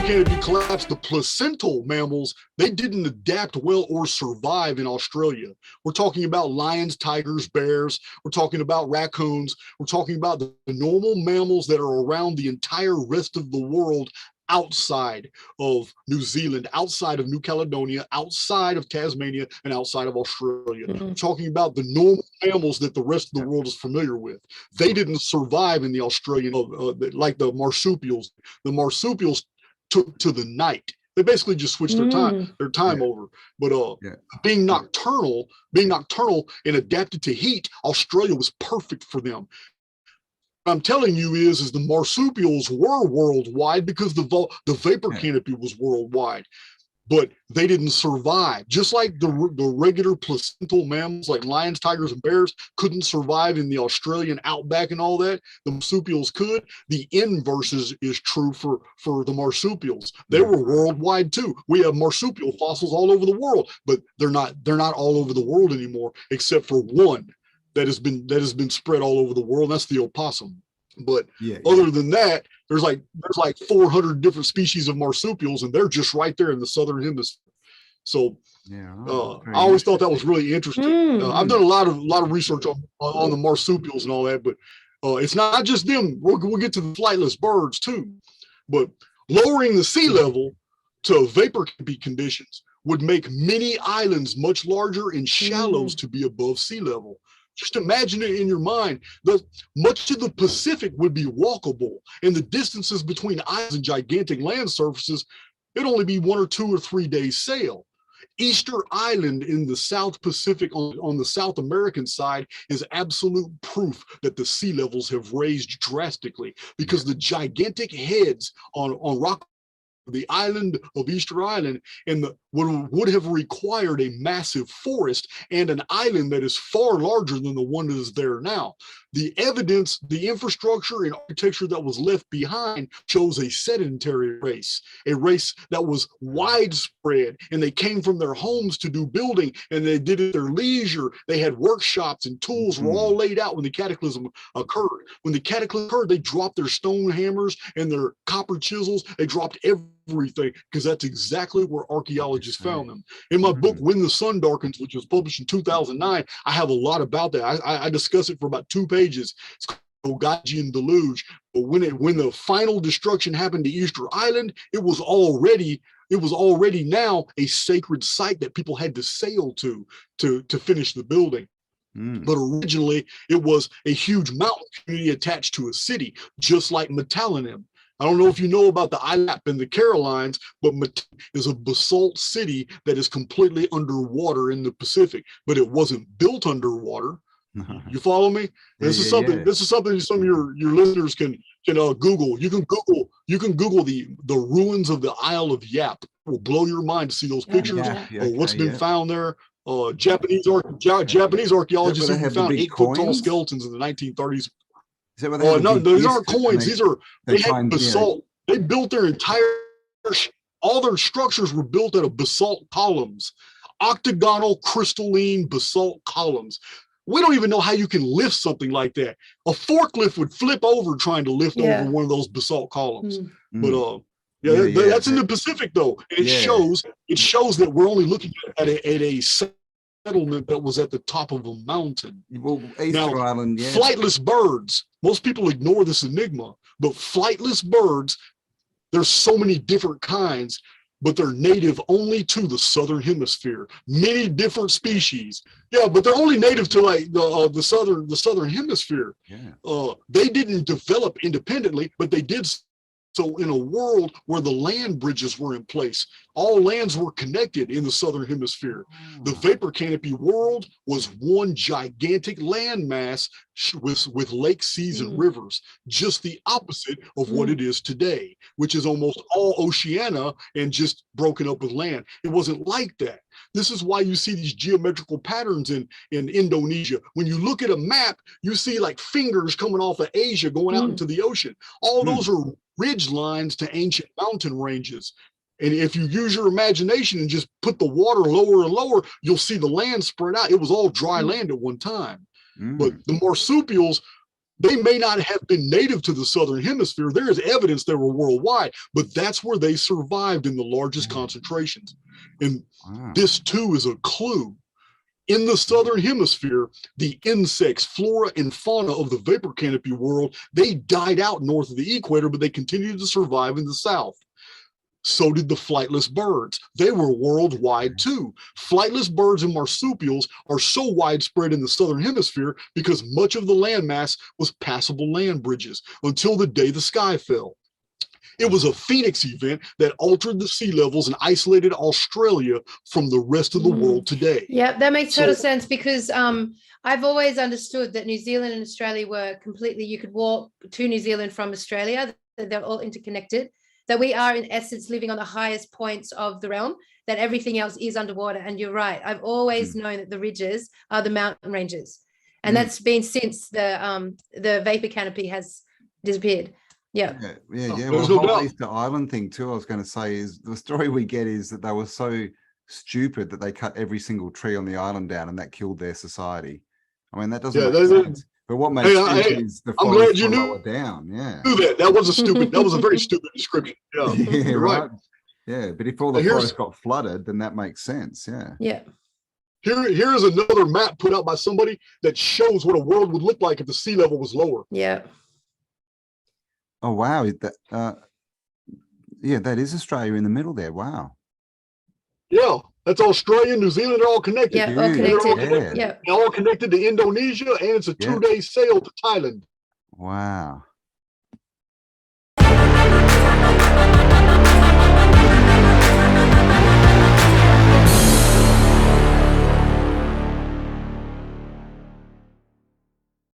canopy collapsed, the placental mammals, they didn't adapt well or survive in Australia. We're talking about lions, tigers, bears. We're talking about raccoons. We're talking about the normal mammals that are around the entire rest of the world outside of New Zealand, outside of New Caledonia, outside of Tasmania, and outside of Australia. We're talking about the normal mammals that the rest of the world is familiar with. They didn't survive in the Australian, like the marsupials. The marsupials took to the night. They basically just switched their time over. But being nocturnal and adapted to heat, Australia was perfect for them. What I'm telling you is the marsupials were worldwide because the vapor canopy was worldwide, but they didn't survive. Just like the regular placental mammals like lions, tigers, and bears couldn't survive in the Australian outback and all that, the marsupials could. The inverse is true for the marsupials. They were worldwide too. We have marsupial fossils all over the world, but they're not all over the world anymore, except for one that has been spread all over the world. That's the opossum. But other than that, there's like 400 different species of marsupials, and they're just right there in the southern hemisphere. So I always thought that was really interesting. I've done a lot of research on the marsupials and all that, but it's not just them. We'll get to the flightless birds too. But lowering the sea level to vapor canopy conditions would make many islands much larger and shallows to be above sea level. Just imagine it in your mind. Much of the Pacific would be walkable, and the distances between islands and gigantic land surfaces, it'd only be 1 or 2 or 3 days sail. Easter Island in the South Pacific on the South American side is absolute proof that the sea levels have raised drastically, because the gigantic heads on rock, the island of Easter Island, and would have required a massive forest and an island that is far larger than the one that is there now. The evidence, the infrastructure and architecture that was left behind shows a sedentary race, a race that was widespread, and they came from their homes to do building, and they did it at their leisure. They had workshops, and tools were all laid out when the cataclysm occurred. When the cataclysm occurred, they dropped their stone hammers and their copper chisels. They dropped everything, because that's exactly where archaeologists found them. In my book, When the Sun Darkens, which was published in 2009, I have a lot about that. I discuss it for about 2 pages. It's called Gajian Deluge. But when the final destruction happened to Easter Island, it was already now a sacred site that people had to sail to finish the building. But originally, it was a huge mountain community attached to a city, just like Matalinum. I don't know if you know about the ILAP and the Carolines, but is a basalt city that is completely underwater in the Pacific, but it wasn't built underwater. You follow me? This is something some of your listeners can Google. You can Google the ruins of the Isle of Yap. It will blow your mind to see those pictures of what's been found there. Japanese archaeologists even found 8-foot tall skeletons in the 1930s. No, these aren't coins. They had basalt. They built their all their structures were built out of basalt columns, octagonal crystalline basalt columns. We don't even know how you can lift something like that. A forklift would flip over trying to lift over one of those basalt columns. But that's in the Pacific though. It shows that we're only looking at a settlement that was at the top of a mountain. Well, Easter Island, flightless birds. Most people ignore this enigma, but flightless birds, there's so many different kinds, but they're native only to the southern hemisphere. Many different species. Yeah, but they're only native to like the southern hemisphere. They didn't develop independently, but they did. So in a world where the land bridges were in place, all lands were connected in the southern hemisphere. The vapor canopy world was one gigantic landmass with lakes, seas, and rivers, just the opposite of what it is today, which is almost all Oceania and just broken up with land. It wasn't like that. This is why you see these geometrical patterns in Indonesia. When you look at a map, you see like fingers coming off of Asia going out into the ocean. All those are ridge lines to ancient mountain ranges. And if you use your imagination and just put the water lower and lower, you'll see the land spread out. It was all dry land at one time. But the marsupials, They may not have been native to the southern hemisphere. There is evidence they were worldwide, but that's where they survived in the largest concentrations. And this too is a clue. In the southern hemisphere, the insects, flora, and fauna of the vapor canopy world, they died out north of the equator, but they continued to survive in the south. So did the flightless birds. They were worldwide too. Flightless birds and marsupials are so widespread in the southern hemisphere because much of the landmass was passable land bridges until the day the sky fell. It was a Phoenix event that altered the sea levels and isolated Australia from the rest of the world today. Yeah, that makes total sense, because I've always understood that New Zealand and Australia were completely, you could walk to New Zealand from Australia, they're all interconnected, that we are in essence living on the highest points of the realm, that everything else is underwater. And you're right, I've always known that the ridges are the mountain ranges, and that's been since the vapor canopy has disappeared. Yeah. Well, the whole Easter Island thing too, I was going to say, is the story we get is that they were so stupid that they cut every single tree on the island down, and that killed their society. I mean, that doesn't make sense. But what makes sense is the forest were lower down. Yeah. That was a very stupid description. Yeah. You're right. Yeah, but if all the forest got flooded, then that makes sense. Yeah. Yeah. Here's another map put out by somebody that shows what a world would look like if the sea level was lower. Yeah. Oh wow! That is Australia in the middle there. Wow. Yeah, that's Australia, New Zealand. They're all connected. Yeah, all connected. They're all connected to Indonesia, and it's a 2-day sail to Thailand. Wow.